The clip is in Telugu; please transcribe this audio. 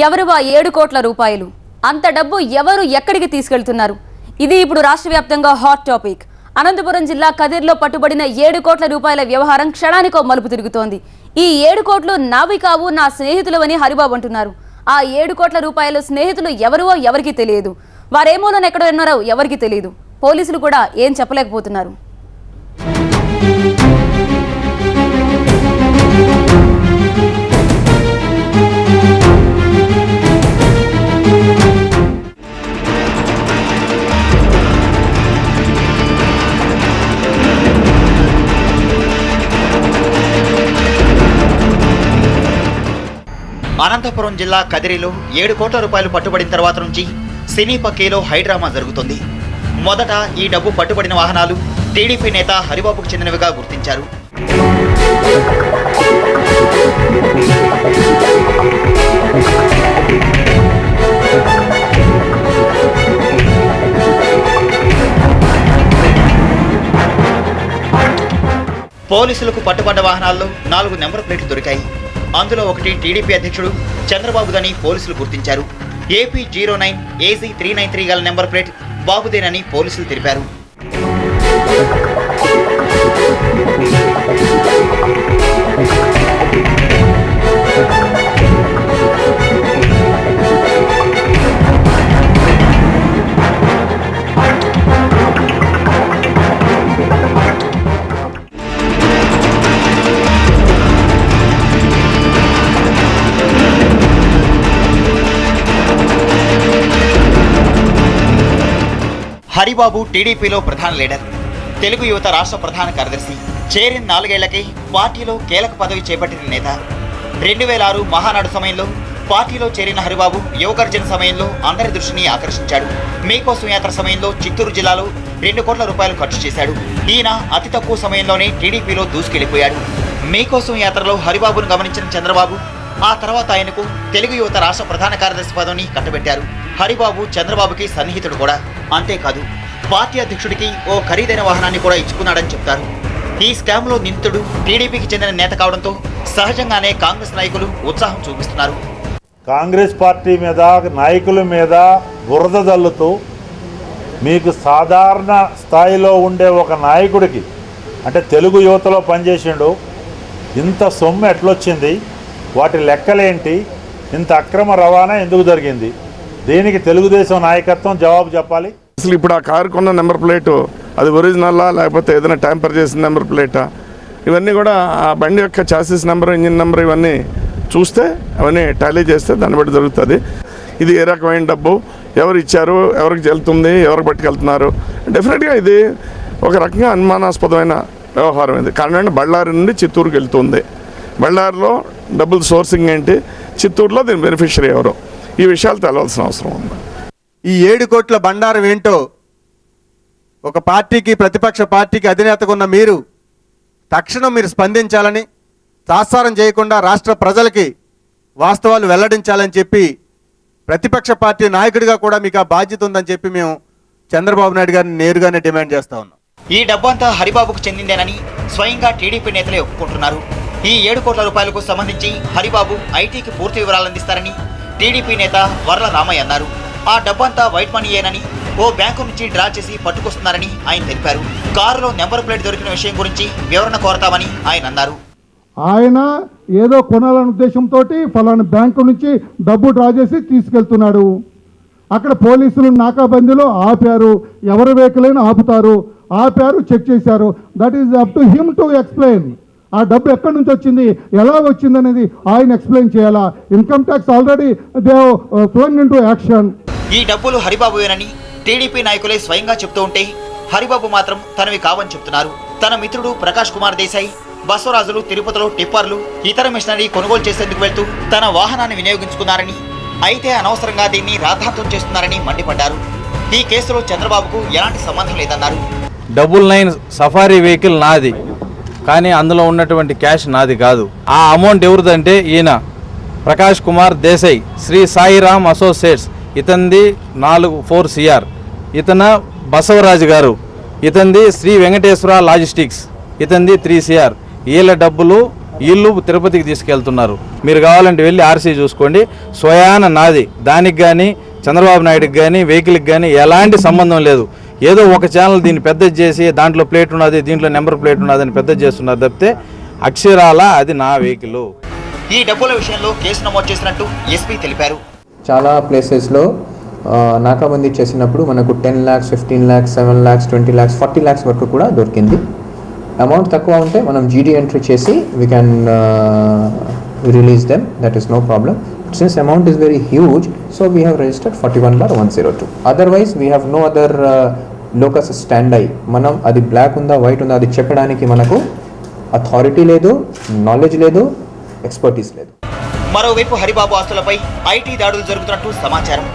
ఎవరు ఆ 7 కోట్ల రూపాయలు? అంత డబ్బు ఎవరు ఎక్కడికి తీసుకెళ్తున్నారు? ఇది ఇప్పుడు రాష్ట్ర వ్యాప్తంగా హాట్ టాపిక్. అనంతపురం జిల్లా కదిర్లో పట్టుబడిన 7 కోట్ల రూపాయల వ్యవహారం క్షణానికో మలుపు తిరుగుతోంది. ఈ 7 కోట్లు నావి కావు, నా స్నేహితులవని హరిబాబు అంటున్నారు. ఆ 7 కోట్ల రూపాయలు స్నేహితులు ఎవరో ఎవరికి తెలియదు. వారేమోనని ఎక్కడ ఉన్నారో ఎవరికి తెలియదు. పోలీసులు కూడా ఏం చెప్పలేకపోతున్నారు. అనంతపురం జిల్లా కదిరిలో 7 కోట్ల రూపాయలు పట్టుబడిన తర్వాత నుంచి సినీ పక్కేలో హైడ్రామా జరుగుతుంది. మొదట ఈ డబ్బు పట్టుబడిన వాహనాలు టీడీపీ నేత హరిబాబుకు చెందినవిగా గుర్తించారు. పోలీసులకు పట్టుబడ్డ వాహనాల్లో 4 నెంబర్ ప్లేట్లు దొరికాయి. అందులో ఒకటి టీడీపీ అధ్యక్షుడు చంద్రబాబుదని పోలీసులు గుర్తించారు. ఏపీ 09 AZ 393 గల నెంబర్ ప్లేట్ బాబుదేనని పోలీసులు తెలిపారు. హరిబాబు టీడీపీలో ప్రధాన లీడర్, తెలుగు యువత రాష్ట్ర ప్రధాన కార్యదర్శి. చేరిన 4 ఏళ్లకే పార్టీలో కీలక పదవి చేపట్టిన నేత. 2006 మహానాడు సమయంలో పార్టీలో చేరిన హరిబాబు యువగర్జన సమయంలో అందరి దృష్టిని ఆకర్షించాడు. మీకోసం యాత్ర సమయంలో చిత్తూరు జిల్లాలో 2 కోట్ల రూపాయలు ఖర్చు చేశాడు. ఈయన అతి తక్కువ సమయంలోనే టీడీపీలో దూసుకెళ్లిపోయాడు. మీకోసం యాత్రలో హరిబాబును గమనించిన చంద్రబాబు ఆ తర్వాత ఆయనకు తెలుగు యువత రాష్ట్ర ప్రధాన కార్యదర్శి పదవిని కట్టబెట్టారు. హరిబాబు చంద్రబాబుకి సన్నిహితుడు కూడా. అంతేకాదు పార్టీ అధ్యక్షుడికి ఓ ఖరీదైన వాహనాన్ని కూడా ఇచ్చుకున్నాడని చెప్తారు. ఈ స్కామ్ లో నిందితుడు టీడీపీకి చెందిన నేత కావడంతో సహజంగానే కాంగ్రెస్ నాయకులు ఉత్సాహం చూపిస్తున్నారు. కాంగ్రెస్ పార్టీ మీద, నాయకుల మీద బురద జల్లుతూ మీకు సాధారణ స్థాయిలో ఉండే ఒక నాయకుడికి, అంటే తెలుగు యువతలో పనిచేసిండు, ఇంత సొమ్ము ఎట్లొచ్చింది, వాటి లెక్కలేంటి, ఇంత అక్రమ రవాణా ఎందుకు జరిగింది, దీనికి తెలుగుదేశం నాయకత్వం జవాబు చెప్పాలి. అసలు ఇప్పుడు ఆ కారు కొన్న నెంబర్ ప్లేటు అది ఒరిజినల్లా లేకపోతే ఏదైనా ట్యాంపర్ చేసిన నెంబర్ ప్లేటా, ఇవన్నీ కూడా ఆ బండి యొక్క చాసిస్ నెంబర్, ఇంజిన్ నెంబర్ ఇవన్నీ చూస్తే అవన్నీ టాలీ చేస్తే దాన్ని బట్టి జరుగుతుంది. ఇది ఏ రకమైన డబ్బు, ఎవరు ఇచ్చారు, ఎవరికి చెల్లుతుంది, ఎవరికి పట్టుకెళ్తున్నారు, డెఫినెట్గా ఇది ఒక రకంగా అనుమానాస్పదమైన వ్యవహారం. ఇది కారణం బళ్ళారి నుండి చిత్తూరుకి వెళ్తుంది. బళ్ళారిలో డబ్బులు సోర్సింగ్ ఏంటి, చిత్తూరులో దీని బెనిఫిషరీ ఎవరు, ఈ విషయాలు తెలవాల్సిన అవసరం ఉంది. ఈ 7 కోట్ల బండారం ఏంటో ఒక పార్టీకి, ప్రతిపక్ష పార్టీకి అధినేతగా ఉన్న మీరు తక్షణం మీరు స్పందించాలని, తాత్సారం చేయకుండా రాష్ట్ర ప్రజలకి వాస్తవాలు వెల్లడించాలని చెప్పి ప్రతిపక్ష పార్టీ నాయకుడిగా కూడా మీకు ఆ బాధ్యత ఉందని చెప్పి మేము చంద్రబాబు నాయుడు గారిని నేరుగానే డిమాండ్ చేస్తా ఉన్నాం. ఈ డబ్బంతా హరిబాబుకు చెందిందేనని స్వయంగా టీడీపీ నేతలే ఒప్పుకుంటున్నారు. ఈ 7 కోట్ల రూపాయలకు సంబంధించి హరిబాబు ఐటీకి పూర్తి వివరాలు అందిస్తారని టీడీపీ నేత వర్ల రామయ్య అన్నారు. ఆ డబ్బంతా వైట్ మనీయేనని ఓ బ్యాంకు నుంచి డ్రా చేసి పట్టుకొస్తున్నారని ఆయన తెలిపారు. కారులో నెంబర్ ప్లేట్ దొరికిన విషయం గురించి వివరణ కోరతామని ఆయన అన్నారు. ఆయన ఏదో కొనాలనే ఉద్దేశంతో ఫలానా బ్యాంకు నుంచి డబ్బు డ్రా చేసి తీసుకెళ్తున్నాడు. అక్కడ పోలీసులు నాకాబందీలో ఆపారు. ఎవరి వెహికల్ అయినా ఆపుతారు. ఆపారు, చెక్ చేశారు. That is up to him to explain. ఆ డబ్బు ఎక్కడి నుంచి వచ్చింది, ఎలా వచ్చింది అనేది ఆయన ఎక్స్ప్లెయిన్ చేయాలా. Income tax already they flowing into action. ఈ డబ్బులు హరిబాబువేనని టీడీపీ నాయకులే స్వయంగా చెప్తూ ఉంటే హరిబాబు మాత్రం తనవి కావని చెప్తున్నారు. తన మిత్రుడు ప్రకాష్ కుమార్ దేశాయ్ బసవరాజులు తిరుపతిలో టిప్పర్లు, ఇతర మిషనరీ కొనుగోలు చేసేందుకు వెళ్తూ తన వాహనాన్ని వినియోగించుకున్నారని, అయితే అనవసరంగా దీన్ని రాద్ధాంతం చేస్తున్నారని మండిపడ్డారు. ఈ కేసులో చంద్రబాబుకు ఎలాంటి సంబంధం లేదన్నారు. 999 సఫారీ వెహికల్ నాది, కానీ అందులో ఉన్నటువంటి క్యాష్ నాది కాదు. ఆ అమౌంట్ ఎవరిదంటే ఈయన ప్రకాష్ కుమార్ దేశాయ్, శ్రీ సాయిరామ్ అసోసియేట్స్, ఇతంది 4 CR, ఇతన బసవరాజు గారు, ఇతంది శ్రీ వెంకటేశ్వర లాజిస్టిక్స్, ఇతంది 3 CR. వీళ్ళ డబ్బులు వీళ్ళు తిరుపతికి తీసుకెళ్తున్నారు. మీరు కావాలంటే వెళ్ళి ఆర్సీ చూసుకోండి, స్వయాన నాది. దానికి కానీ చంద్రబాబు నాయుడుకి కానీ వెహికల్కి కానీ ఎలాంటి సంబంధం లేదు. ఏదో ఒక ఛానల్ దీన్ని పెద్ద చేసి దాంట్లో ప్లేట్ ఉన్నది, దీంట్లో నెంబర్ ప్లేట్ ఉన్నది అని పెద్ద చేస్తున్నారు తప్పితే అక్షరాల అది నా వెహికల్. ఈ డబ్బుల విషయంలో కేసు నమోదు చేసినట్టు ఎస్పీ తెలిపారు. చాలా ప్లేసెస్లో నాకాబందీ చేసినప్పుడు మనకు 10 lakhs, 15 lakhs, 7 lakhs, 20 lakhs, 40 lakhs వరకు కూడా దొరికింది. అమౌంట్ తక్కువ ఉంటే మనం జీడీ ఎంట్రీ చేసి we can release them, that is no problem. Since amount is very huge, so we have registered 41/102. Otherwise, we have no other locus standi. మనం అది బ్లాక్ ఉందా వైట్ ఉందా అది చెప్పడానికి మనకు అథారిటీ లేదు, నాలెడ్జ్ లేదు, ఎక్స్పర్టీస్ లేదు. మరోవైపు హరిబాబు ఆస్తులపై ఐటీ దాడులు జరుగుతున్నట్టు సమాచారం.